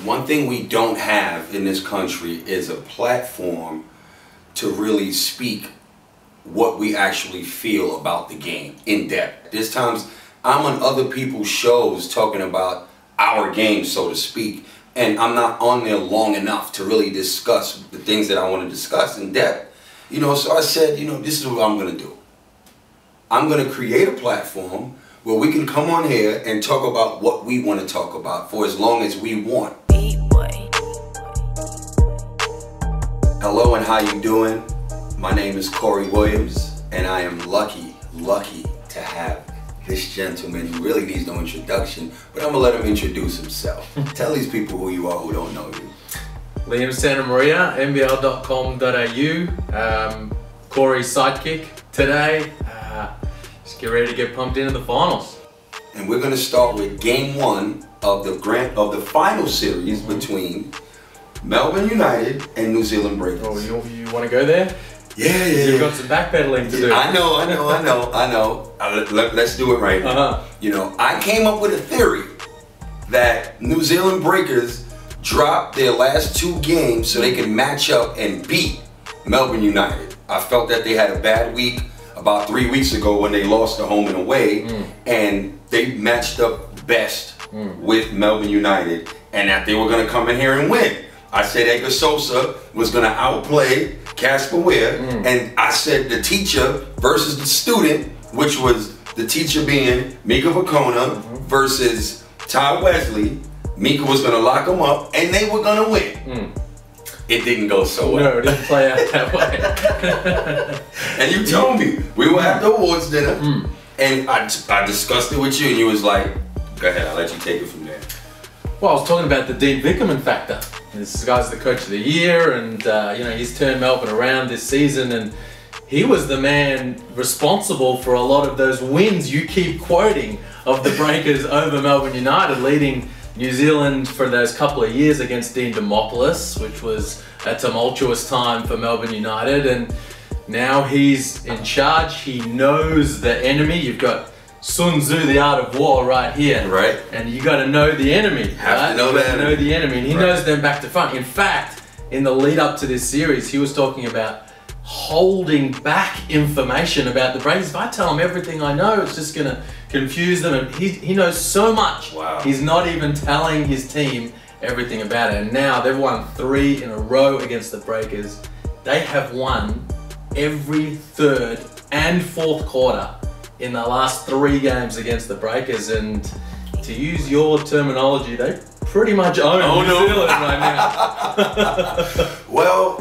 One thing we don't have in this country is a platform to really speak what we actually feel about the game in depth. There's times I'm on other people's shows talking about our game, so to speak, and I'm not on there long enough to really discuss the things that I want to discuss in depth. You know, so I said, you know, this is what I'm going to do. I'm going to create a platform where we can come on here and talk about what we want to talk about for as long as we want. Hello and how you doing? My name is Corey Williams, and I am lucky to have this gentleman who really needs no introduction, but I'm gonna let him introduce himself. Tell these people who you are who don't know you. Liam Santa Maria, NBL.com.au, Corey's sidekick today. Just get ready to get pumped into the finals. And we're gonna start with game one of the final series between Melbourne United and New Zealand Breakers. Oh, you want to go there? Yeah. You've got some backpedaling to do. I know. Let's do it right now. You know, I came up with a theory that New Zealand Breakers dropped their last two games so they can match up and beat Melbourne United. I felt that they had a bad week about 3 weeks ago when they lost the home and away, and they matched up best with Melbourne United, and that they were going to come in here and win. I said Edgar Sosa was going to outplay Casper Ware, and I said the teacher versus the student, which was the teacher being Mika Vakona versus Ty Wesley. Mika was going to lock them up, and they were going to win. It didn't go so well. No, it didn't play out that way. And you told me, we were at the awards dinner, and I discussed it with you, and you was like, go ahead, I'll let you take it from there. Well, I was talking about the Dean Vickerman factor. This guy's the coach of the year, and you know, he's turned Melbourne around this season, and he was the man responsible for a lot of those wins you keep quoting of the Breakers over Melbourne United, leading New Zealand for those couple of years against Dean Demopoulos, which was a tumultuous time for Melbourne United, and now he's in charge. He knows the enemy. You've got Sun Tzu, the art of war, right here. Right. And you got to know the enemy. Have to know the enemy. Know the enemy, and he knows them back to front. In fact, in the lead up to this series, he was talking about holding back information about the Breakers. If I tell him everything I know, it's just going to confuse them. And he knows so much. Wow. He's not even telling his team everything about it. And now they've won 3 in a row against the Breakers. They have won every third and fourth quarter in the last 3 games against the Breakers, and to use your terminology, they pretty much own New Zealand right now. Well,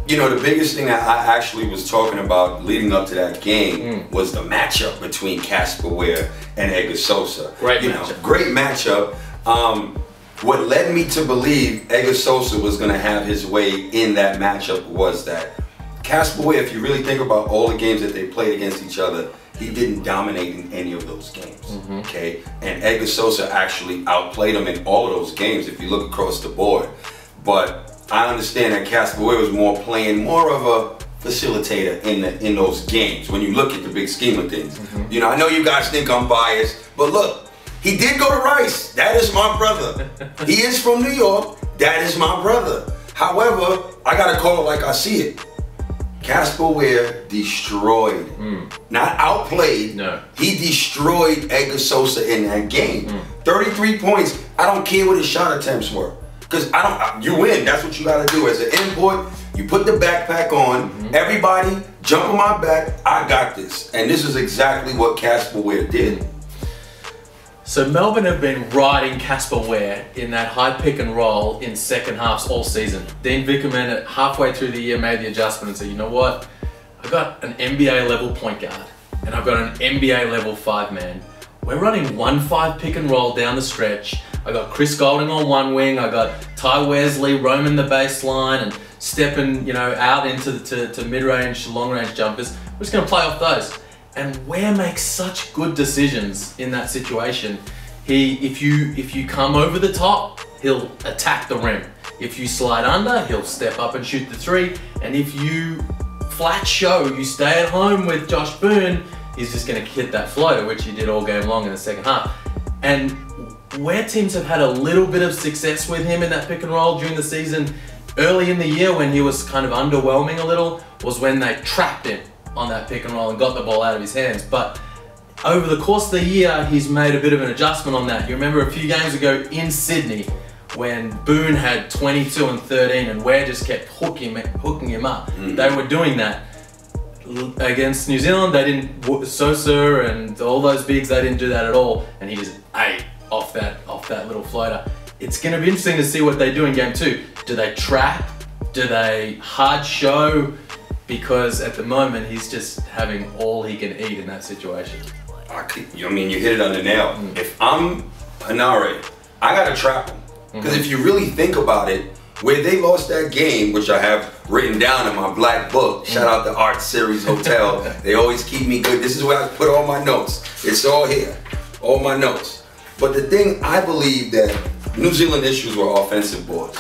you know, the biggest thing that I actually was talking about leading up to that game was the matchup between Casper Ware and Edgar Sosa. Great matchup. Great matchup. What led me to believe Edgar Sosa was going to have his way in that matchup was that Casper Ware, if you really think about all the games that they played against each other, he didn't dominate in any of those games, okay? And Edgar Sosa actually outplayed him in all of those games if you look across the board. But I understand that Casper Ware was playing more of a facilitator in those games when you look at the big scheme of things. You know, I know you guys think I'm biased, but look, he did go to Rice. That is my brother. He is from New York. That is my brother. However, I gotta call it like I see it. Casper Ware destroyed, not outplayed. No. He destroyed Edgar Sosa in that game. 33 points. I don't care what his shot attempts were, because you win. That's what you got to do as an import. You put the backpack on. Everybody jump on my back. I got this, and this is exactly what Casper Ware did. So Melbourne have been riding Casper Ware in that high pick and roll in second halves all season. Dean Vickerman at halfway through the year made the adjustment and said, you know what? I've got an NBA level point guard and I've got an NBA level 5-man. We're running 1-5 pick and roll down the stretch. I got Chris Golding on one wing. I got Ty Wesley roaming the baseline and stepping, you know, out into to mid-range, long-range jumpers. We're just gonna play off those. And Ware makes such good decisions in that situation. If you come over the top, he'll attack the rim. If you slide under, he'll step up and shoot the 3. And if you flat show, you stay at home with Josh Boone, he's just gonna hit that floater, which he did all game long in the second half. And where teams have had a little bit of success with him in that pick and roll during the season, early in the year when he was kind of underwhelming a little, was when they trapped him on that pick and roll and got the ball out of his hands. But over the course of the year, he's made a bit of an adjustment on that. You remember a few games ago in Sydney when Boone had 22 and 13 and Ware just kept hooking him up. They were doing that. Against New Zealand, they didn't, Sosa and all those bigs, they didn't do that at all, and he just ate off that little floater. It's going to be interesting to see what they do in game 2. Do they trap? Do they hard show? Because at the moment, he's just having all he can eat in that situation. I mean, you hit it on the nail. If I'm Hanare, I got to trap him. Because if you really think about it, where they lost that game, which I have written down in my black book, shout out to Art Series Hotel. They always keep me good. This is where I put all my notes. It's all here, all my notes. But the thing, I believe that New Zealand issues were offensive boards,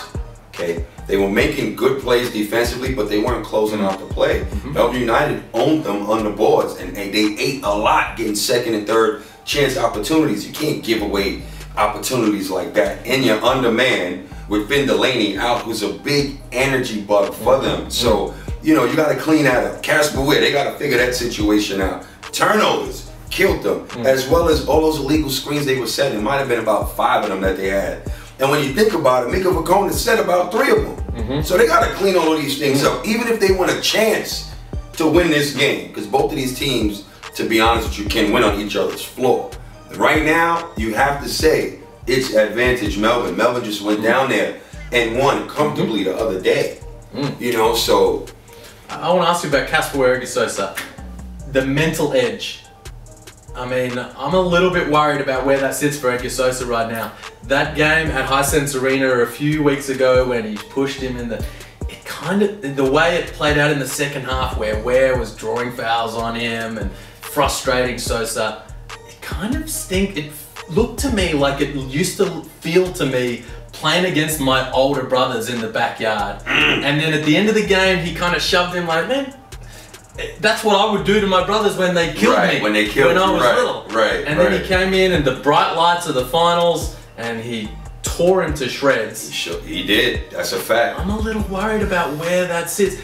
okay? They were making good plays defensively, but they weren't closing out the play. Melbourne United owned them on the boards, and they ate a lot getting second and third chance opportunities. You can't give away opportunities like that. And you're undermanned with Vin Delaney out, who's a big energy bug for them. So, you know, you got to clean that up. Casper Ware, they got to figure that situation out. Turnovers killed them, as well as all those illegal screens they were setting. It might have been about 5 of them that they had. And when you think about it, Mika Vakona set about 3 of them. So they got to clean all of these things up, even if they want a chance to win this game. Because both of these teams, to be honest with you, can win on each other's floor. Right now, you have to say, it's advantage Melbourne. Melbourne just went down there and won comfortably the other day. You know, so. I want to ask you about Casper Ware Sosa. The mental edge. I mean, I'm a little bit worried about where that sits for Edgar Sosa right now. That game at Hisense Arena a few weeks ago when he pushed him in the way it played out in the second half where Ware was drawing fouls on him and frustrating Sosa, it kind of it looked to me like it used to feel to me playing against my older brothers in the backyard. And then at the end of the game, he kind of shoved him like, man, that's what I would do to my brothers when they killed me. When they killed when I was little. And then he came in the bright lights of the finals and he tore him to shreds. He did. That's a fact. I'm a little worried about where that sits.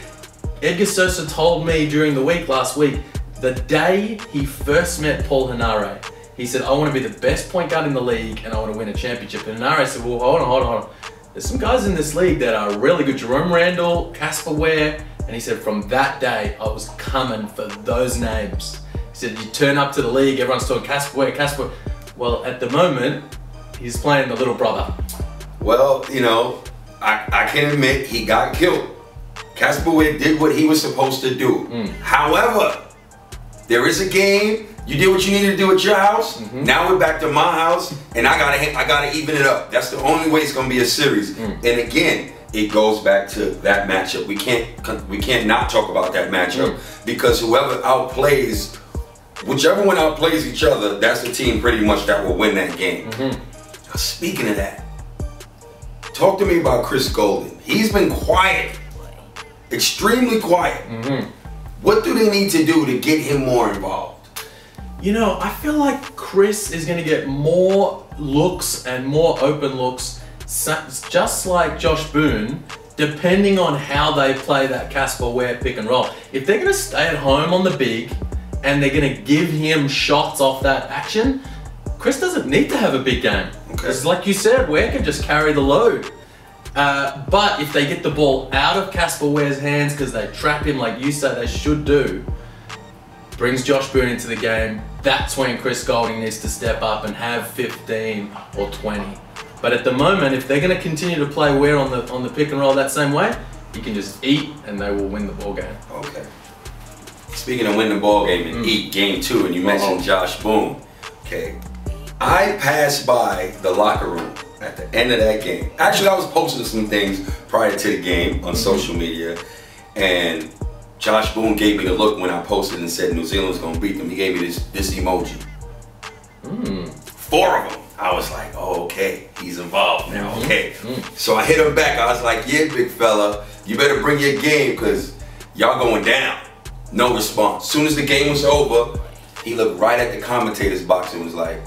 Edgar Sosa told me during the week last week, the day he first met Paul Hanare, he said, I want to be the best point guard in the league and I want to win a championship. And Hanare said, well, hold on. There's some guys in this league that are really good. Jerome Randall, Casper Ware. And he said, from that day, I was coming for those names. He said, you turn up to the league, everyone's talking Casper Ware. Well, at the moment, he's playing the little brother. Well, you know, I can admit he got killed. Casper Ware did what he was supposed to do. However, there is a game. You did what you needed to do at your house. Now we're back to my house, and I gotta even it up. That's the only way it's gonna be a series. And again, it goes back to that matchup. We can't not talk about that matchup because whoever outplays, whichever one outplays each other, that's the team pretty much that will win that game. Now, speaking of that, talk to me about Chris Golden. He's been quiet, extremely quiet. What do they need to do to get him more involved? You know, I feel like Chris is going to get more looks and more open looks, just like Josh Boone, depending on how they play that Casper Ware pick and roll. If they're going to stay at home on the big and they're going to give him shots off that action, Chris doesn't need to have a big game. Because like you said, Ware can just carry the load. But if they get the ball out of Casper Ware's hands because they trap him like you say they should do, brings Josh Boone into the game, that's when Chris Golding needs to step up and have 15 or 20. But at the moment, if they're going to continue to play Ware on the pick and roll that same way, he can just eat and they will win the ball game. Okay. Speaking of winning the ball game and eat game 2, and you mentioned Josh Boone. Okay. I passed by the locker room at the end of that game. Actually, I was posting some things prior to the game on social media, and Josh Boone gave me the look when I posted and said New Zealand's gonna beat them. He gave me this emoji. 4 of them. I was like, oh, okay, he's involved now, okay. So I hit him back. I was like, yeah, big fella, you better bring your game because y'all going down. No response. As soon as the game was over, he looked right at the commentator's box and was like,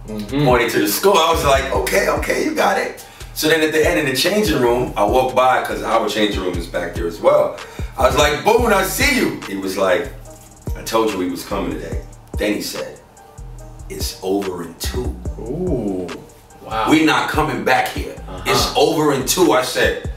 pointing to the score. I was like, okay, you got it. So then at the end in the changing room, I walked by because our changing room is back there as well. I was like, Boone, I see you. He was like, I told you he was coming today. Then he said, it's over in 2. Ooh, wow. We not coming back here. It's over in 2. I said,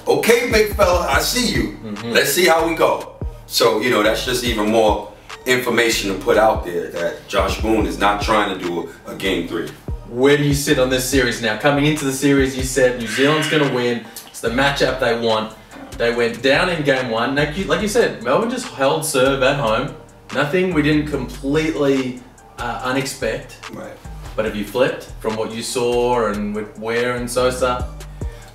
okay, big fella, I see you. Let's see how we go. So, you know, that's just even more information to put out there that Josh Boone is not trying to do a game 3. Where do you sit on this series now? Coming into the series, you said New Zealand's going to win. It's the matchup they want. They went down in game 1. Like you said, Melbourne just held serve at home. Nothing we didn't completely unexpect. Right. But have you flipped from what you saw and with Ware and Sosa?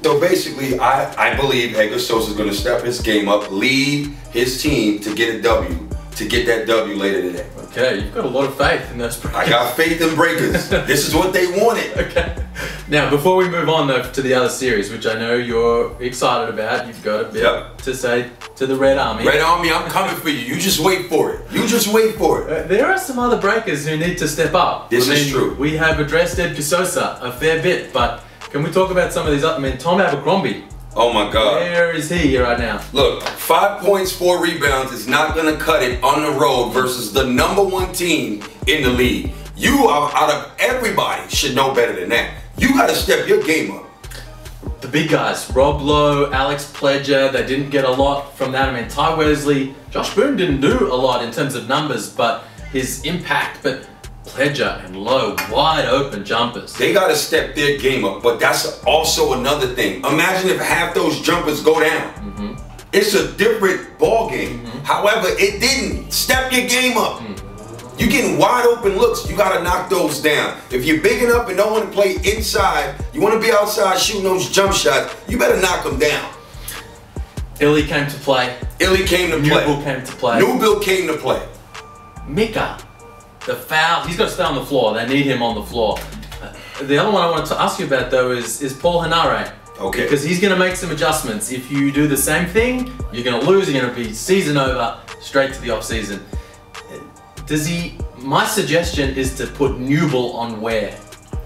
So basically, I believe Edgar Sosa is going to step his game up, lead his team to get a W, to get that W later today. Okay, you've got a lot of faith in those breakers. I got faith in breakers. This is what they wanted. Okay. Now, before we move on though to the other series, which I know you're excited about, you've got a bit to say to the Red Army. Red Army, I'm coming for you. You just wait for it. You just wait for it. There are some other breakers who need to step up. This is true. We have addressed Edgar Sosa a fair bit, but can we talk about some of these other? I mean, Tom Abercrombie. Oh my God. Where is he right now? Look, 5 points, 4 rebounds is not going to cut it on the road versus the #1 team in the league. You, out of everybody, should know better than that. You got to step your game up. The big guys, Rob Lowe, Alex Pledger, they didn't get a lot from that. I mean, Ty Wesley, Josh Boone didn't do a lot in terms of numbers, but his impact, but Pledger and Lowe, wide open jumpers. They got to step their game up, but that's also another thing. Imagine if half those jumpers go down. It's a different ball game. However, it didn't. Step your game up. You're getting wide open looks. You got to knock those down. If you're big enough and don't want to play inside, you want to be outside shooting those jump shots, you better knock them down. Illy came to play. Illy came to play. Newbill came to play. Newbill came to play. Mika, the foul, he's got to stay on the floor. They need him on the floor. The other one I wanted to ask you about though is Paul Hanare. Okay. Because he's going to make some adjustments. If you do the same thing, you're going to lose. You're going to be season over, straight to the off season. Does he? My suggestion is to put Newbill on Ware.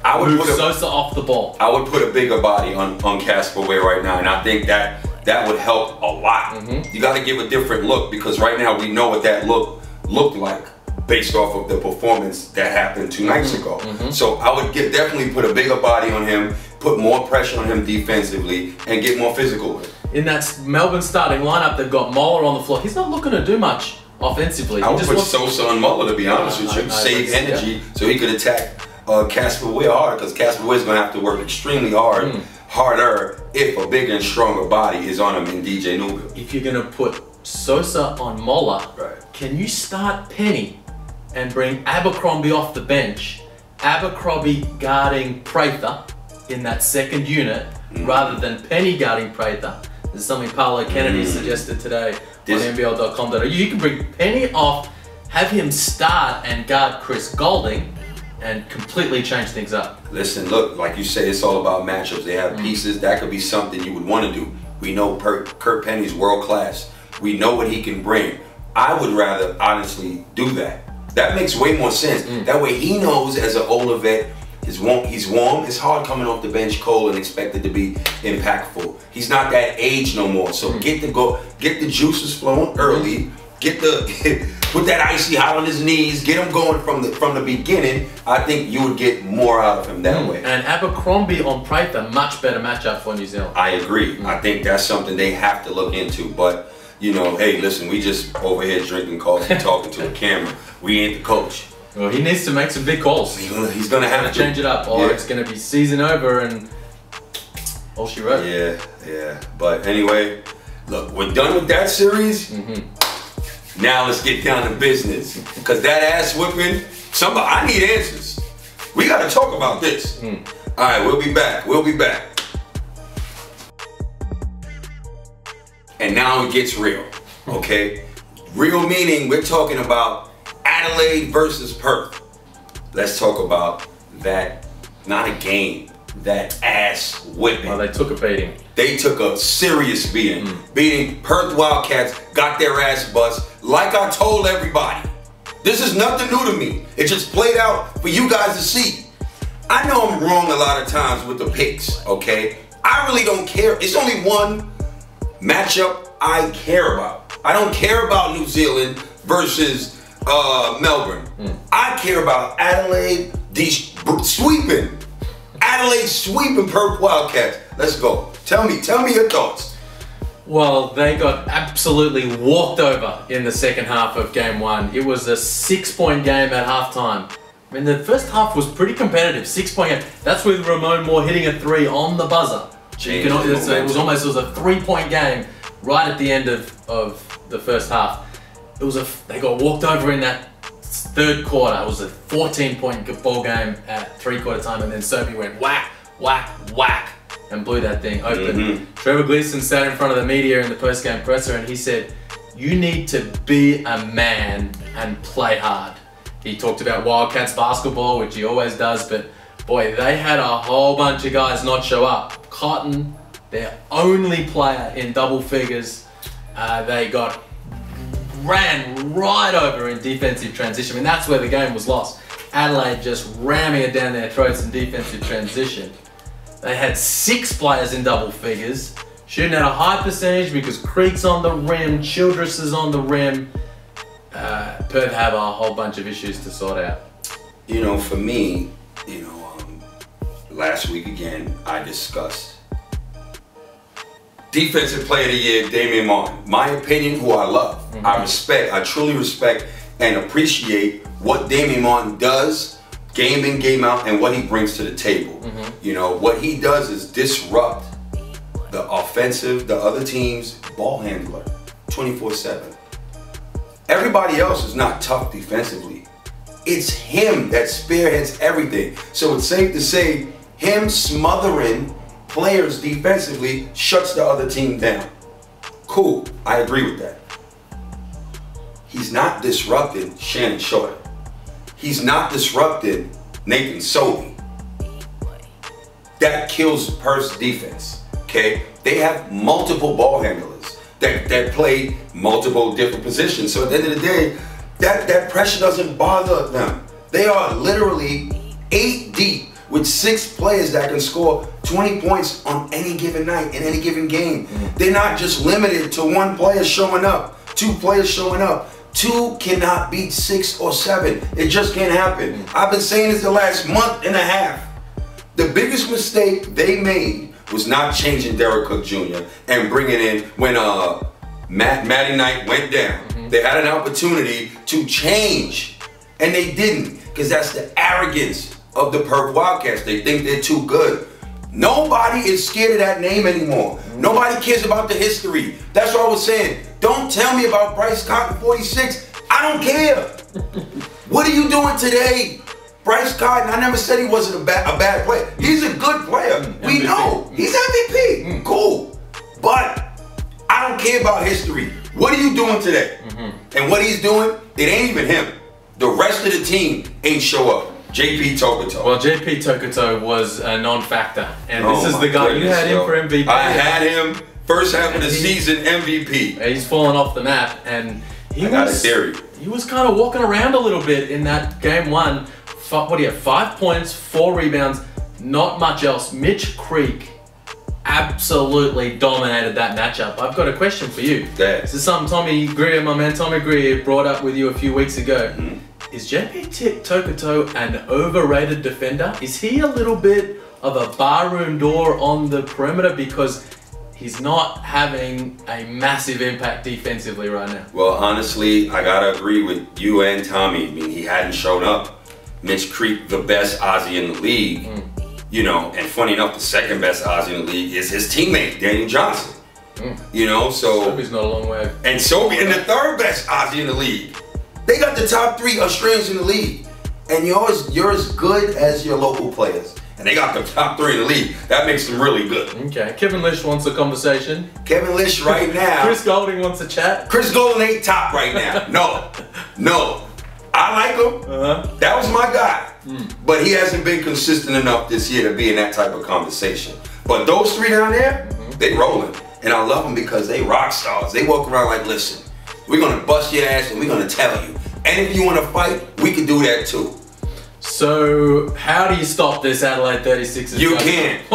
I would move put Sosa off the ball. I would put a bigger body on Casper Ware right now, and I think that would help a lot. You got to give a different look because right now we know what that looked like based off of the performance that happened 2 nights ago. So I would definitely put a bigger body on him, put more pressure on him defensively, and get more physical with him. In that Melbourne starting lineup, they've got Moller on the floor. He's not looking to do much offensively. I would put Sosa on Muller, to be honest with you. Save energy so he could attack Casper Ware harder, because Casper Ware's going to have to work extremely hard, harder, if a bigger and stronger body is on him in DJ Newbill. If you're going to put Sosa on Moller, can you start Penny and bring Abercrombie off the bench? Abercrombie guarding Prather in that second unit rather than Penny guarding Prather. This is something Paolo Kennedy suggested today on NBL.com. You can bring Penny off, have him start and guard Chris Golding, and completely change things up. Listen, look, like you say, it's all about matchups. They have pieces. That could be something you would want to do. We know Kurt Penny's world class. We know what he can bring. I would rather, honestly, do that. That makes way more sense. That way he knows as an older vet, he's warm. It's hard coming off the bench cold and expected to be impactful. He's not that age no more. So get the juices flowing early. Put that icy hot on his knees. Get him going from the beginning. I think you would get more out of him that way. And Abercrombie on Prather, much better matchup for New Zealand. I agree. I think that's something they have to look into. But you know, hey, listen, we just over here drinking coffee, talking to a camera. We ain't the coach. Well, he needs to make some big calls. He's gonna have to change it up, or it's gonna be season over and all she wrote. Yeah. But anyway, look, we're done with that series. Now let's get down to business, because that ass whipping, I need answers. We gotta talk about this. All right, we'll be back. And now it gets real, okay? Real meaning we're talking about Adelaide versus Perth. Let's talk about that, not a game, that ass whipping. Well, they took a beating. They took a serious beating. Beating Perth Wildcats, got their ass bust. Like I told everybody, this is nothing new to me. It just played out for you guys to see. I know I'm wrong a lot of times with the picks, okay? I really don't care. It's only one matchup I care about. I don't care about New Zealand versus Melbourne. I care about Adelaide sweeping. Adelaide sweeping Perth Wildcats. Let's go. Tell me your thoughts. Well, they got absolutely walked over in the second half of game 1. It was a 6-point game at halftime. I mean, the first half was pretty competitive. 6-point game. That's with Ramon Moore hitting a 3 on the buzzer. It was a 3-point game right at the end of the first half. They got walked over in that third quarter. It was a 14-point ball game at 3/4 time, and then Sophie went whack, whack, whack, and blew that thing open. Trevor Gleeson sat in front of the media in the post-game presser, and he said, "You need to be a man and play hard." He talked about Wildcats basketball, which he always does, but boy, they had a whole bunch of guys not show up. Cotton, their only player in double figures, they got ran right over in defensive transition. I mean, that's where the game was lost. Adelaide just ramming it down their throats in defensive transition. They had 6 players in double figures, shooting at a high percentage because Creek's on the rim, Childress is on the rim. Perth have a whole bunch of issues to sort out. You know, for me, last week again, I discussed Defensive Player of the Year, Damian Martin. My opinion, who I love. I respect, I truly respect and appreciate what Damian Martin does, game in, game out, and what he brings to the table. You know, what he does is disrupt the other team's ball handler, 24/7. Everybody else is not tough defensively. It's him that spearheads everything. So it's safe to say him smothering players defensively shuts the other team down. Cool, I agree with that. He's not disrupting Shannon Shorter. He's not disrupting Nathan Sobey. That kills Perth's defense, okay? They have multiple ball handlers that play multiple different positions. So at the end of the day, that pressure doesn't bother them. They are literally 8 deep with 6 players that can score 20 points on any given night, in any given game. They're not just limited to 1 player showing up, 2 players showing up. 2 cannot beat 6 or 7. It just can't happen. I've been saying this the last month and a half. The biggest mistake they made was not changing Derek Cook Jr. and bringing in when Matty Knight went down. They had an opportunity to change, and they didn't, because that's the arrogance of the Perth Wildcats. They think they're too good. Nobody is scared of that name anymore. Nobody cares about the history. That's what I was saying. Don't tell me about Bryce Cotton 46. I don't care. What are you doing today? Bryce Cotton, I never said he wasn't a bad player. He's a good player. We know. He's MVP. Cool. But I don't care about history. What are you doing today? And what he's doing, it ain't even him. The rest of the team ain't show up. JP Tokoto. Well, JP Tokoto was a non-factor, and this is the guy you had him for MVP. I had him first half of the season MVP. He's fallen off the map, and he was kind of walking around a little bit in that game 1. What do you have? 5 points, 4 rebounds, not much else. Mitch Creek absolutely dominated that matchup. I've got a question for you. This is something Tommy Greer, my man Tommy Greer, brought up with you a few weeks ago. Is JP Tokoto an overrated defender? Is he a little bit of a barroom door on the perimeter because he's not having a massive impact defensively right now? Well, honestly, I gotta agree with you and Tommy. I mean, he hadn't shown up. Mitch Creek, the best Aussie in the league. You know, and funny enough, the second best Aussie in the league is his teammate, Daniel Johnson. You know, so... Sobe's not a long way. And Sobe, and the third best Aussie in the league. They got the top 3 Australians in the league. And you're as good as your local players. And they got the top 3 in the league. That makes them really good. Okay, Kevin Lish wants a conversation. Kevin Lish right now. Chris Golding wants a chat. Chris Golding ain't top right now. No. I like him. That was my guy. But he hasn't been consistent enough this year to be in that type of conversation. But those 3 down there, they rolling. And I love them because they rock stars. They walk around like, listen, we're going to bust your ass and we're going to tell you. And if you want to fight, we can do that too. So, how do you stop this Adelaide 36ers? You can't.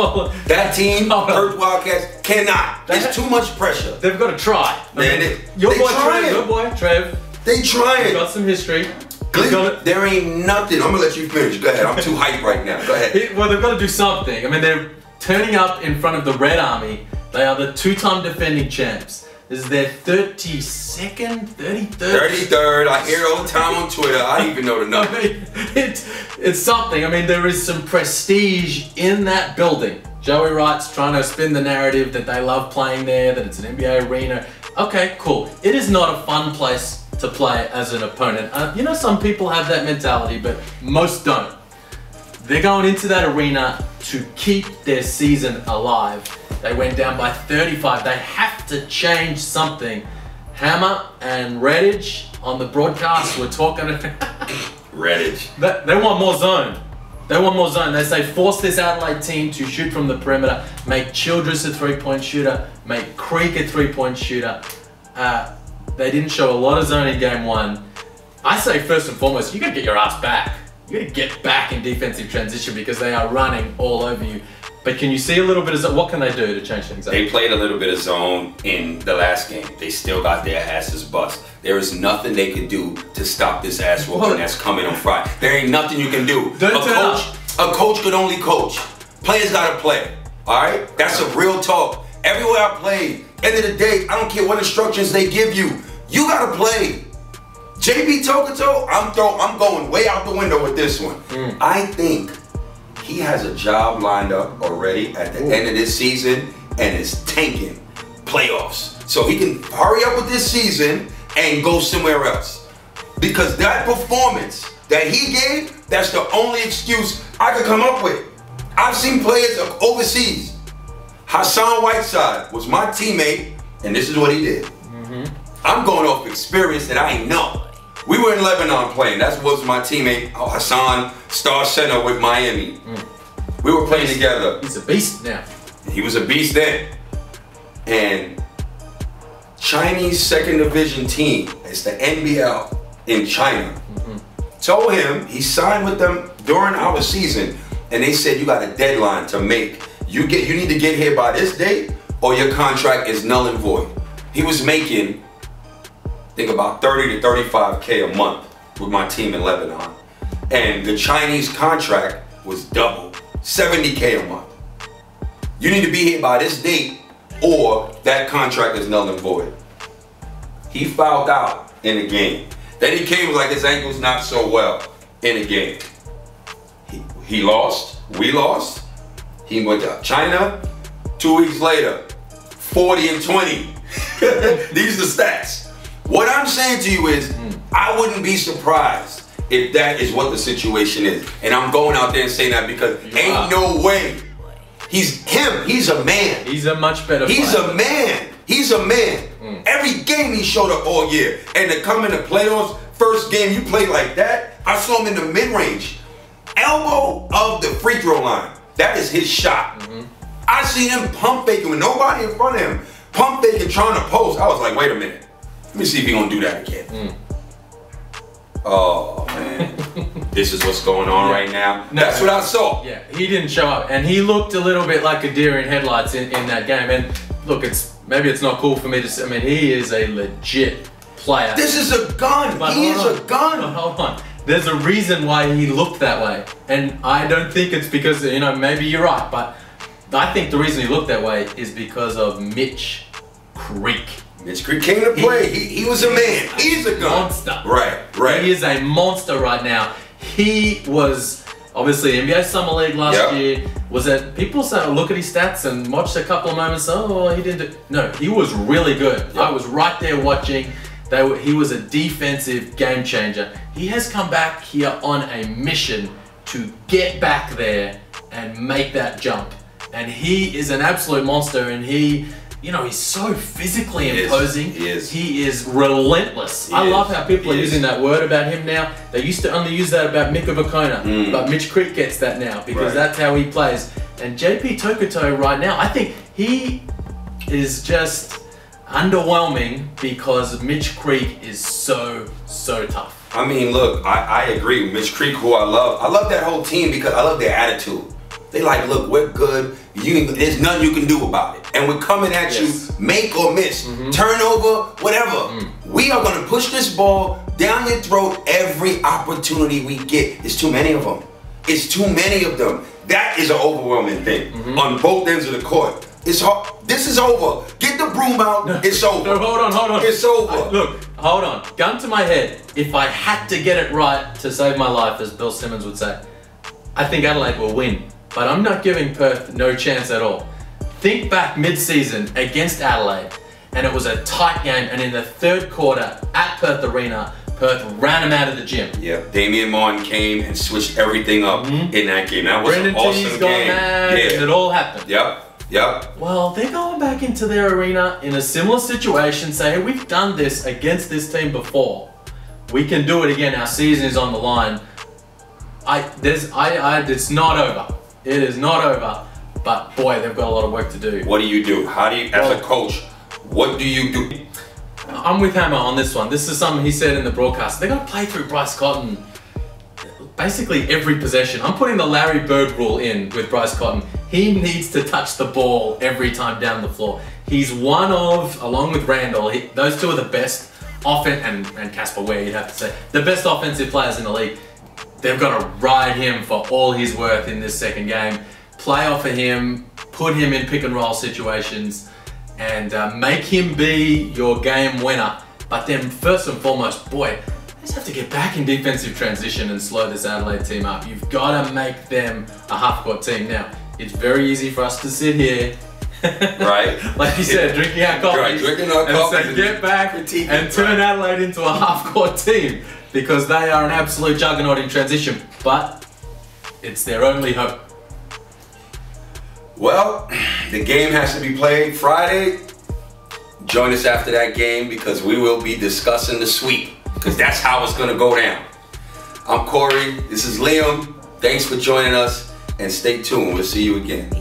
That team, Perth Wildcats, cannot. There's too much pressure. They've got to try. Man, your boy Trev. They trying. He's got some history. There ain't nothing. I'm gonna let you finish. Go ahead. I'm too hyped right now. Go ahead. Well, they've got to do something. I mean, they're turning up in front of the Red Army. They are the two-time defending champs. This is their 32nd, 33rd? 33rd. I hear it all the time on Twitter. I don't even know the number. I mean, it's something. I mean, there is some prestige in that building. Joey Wright's trying to spin the narrative that they love playing there, that it's an NBA arena. Okay, cool. It is not a fun place to play as an opponent. You know, some people have that mentality, but most don't. They're going into that arena to keep their season alive. They went down by 35. They have to change something. Hammer and Redditch on the broadcast were talking. Redditch. They want more zone. They want more zone. They say force this Adelaide team to shoot from the perimeter, make Childress a three-point shooter, make Creek a three-point shooter. They didn't show a lot of zone in game one. I say first and foremost, you gotta get your ass back. You gotta get back in defensive transition because they are running all over you. But can you see a little bit of zone? What can they do to change things up? They played a little bit of zone in the last game. They still got their asses bust. There is nothing they can do to stop this ass whooping that's coming on Friday. There ain't nothing you can do. A coach could only coach. Players gotta play. All right? That's a real talk. Everywhere I played, end of the day, I don't care what instructions they give you. You gotta play. JB Tokoto, I'm going way out the window with this one. I think he has a job lined up already at the end of this season and is tanking playoffs. So he can hurry up with this season and go somewhere else. Because that performance that he gave, that's the only excuse I could come up with. I've seen players overseas. Hassan Whiteside was my teammate, and this is what he did. I'm going off experience that I ain't know. We were in Lebanon playing. That was my teammate, Hassan, star center with Miami. We were playing together. He's a beast now. He was a beast then. And Chinese second division team, it's the NBL in China, told him he signed with them during our season, and they said you got a deadline to make. You need to get here by this date, or your contract is null and void. He was making, I think, about 30 to 35K a month with my team in Lebanon. And the Chinese contract was double, 70K a month. You need to be here by this date or that contract is null and void. He fouled out in the game. Then he came like his ankle's not so well in the game. He lost, we lost. He went to China, 2 weeks later, 40 and 20. These are the stats. What I'm saying to you is, I wouldn't be surprised if that is what the situation is. And I'm going out there and saying that because ain't no way. He's a man. He's a much better player. He's a man. He's a man. Every game he showed up all year. And to come in the playoffs, first game you played like that, I saw him in the mid-range. Elbow of the free throw line. That is his shot. I seen him pump faking with nobody in front of him. Pump faking trying to post. I was like, wait a minute. Let me see if he gonna do that again. Oh man, this is what's going on right now. No, that's what I saw. Yeah, he didn't show up, and he looked a little bit like a deer in headlights in that game. And look, maybe it's not cool for me to say. I mean, he is a legit player. This is a gun. He is a gun. But hold on. There's a reason why he looked that way, and I don't think it's because, you know, maybe you're right, but I think the reason he looked that way is because of Mitch Creek. Mitch Creek came to play. He was a man. He's a gun. Monster. Right. He is a monster right now. He was obviously NBA Summer League last year. Was it people say look at his stats and watched a couple of moments? Oh, he didn't do. No, he was really good. I was right there watching. He was a defensive game changer. He has come back here on a mission to get back there and make that jump. And he is an absolute monster, and he, you know, he's so physically imposing. He is relentless. I love how people are using that word about him now. They used to only use that about Mika Vukona, but Mitch Creek gets that now because that's how he plays. And JP Tokoto right now, I think he is just underwhelming because Mitch Creek is so tough. I mean, look, I agree. Mitch Creek, who I love that whole team because I love their attitude. They like, look, we're good. There's nothing you can do about it. And we're coming at you, make or miss, turnover, whatever. We are going to push this ball down your throat every opportunity we get. It's too many of them. It's too many of them. That is an overwhelming thing on both ends of the court. It's hard. This is over. Get the broom out. It's over. No, hold on. It's over. Look, hold on. Gun to my head. If I had to get it right to save my life, as Bill Simmons would say, I think Adelaide will win. But I'm not giving Perth no chance at all. Think back mid-season against Adelaide, and it was a tight game, and in the third quarter at Perth Arena, Perth ran him out of the gym. Yeah, Damian Martin came and switched everything up in that game. That was an awesome game. Mad, and it all happened. Yep. Well, they're going back into their arena in a similar situation, saying, we've done this against this team before. We can do it again. Our season is on the line. It's not over. It is not over, but boy, they've got a lot of work to do. What do you do? How do you, as a coach, what do you do? I'm with Hammer on this one. This is something he said in the broadcast. They're going to play through Bryce Cotton basically every possession. I'm putting the Larry Bird rule in with Bryce Cotton. He needs to touch the ball every time down the floor. He's one of, along with Randall, those two are the best and Casper Ware, you'd have to say, the best offensive players in the league. They've got to ride him for all he's worth in this second game. Play off of him, put him in pick and roll situations, and make him be your game winner. But then first and foremost, boy, they just have to get back in defensive transition and slow this Adelaide team up. You've got to make them a half-court team. Now, it's very easy for us to sit here, right? Like you said, drinking our coffee, right, drinking our coffee, and say, get back and turn Adelaide into a half-court team, because they are an absolute juggernaut in transition, but it's their only hope. Well, the game has to be played Friday. Join us after that game because we will be discussing the sweep, because that's how it's going to go down. I'm Corey, this is Liam. Thanks for joining us and stay tuned. We'll see you again.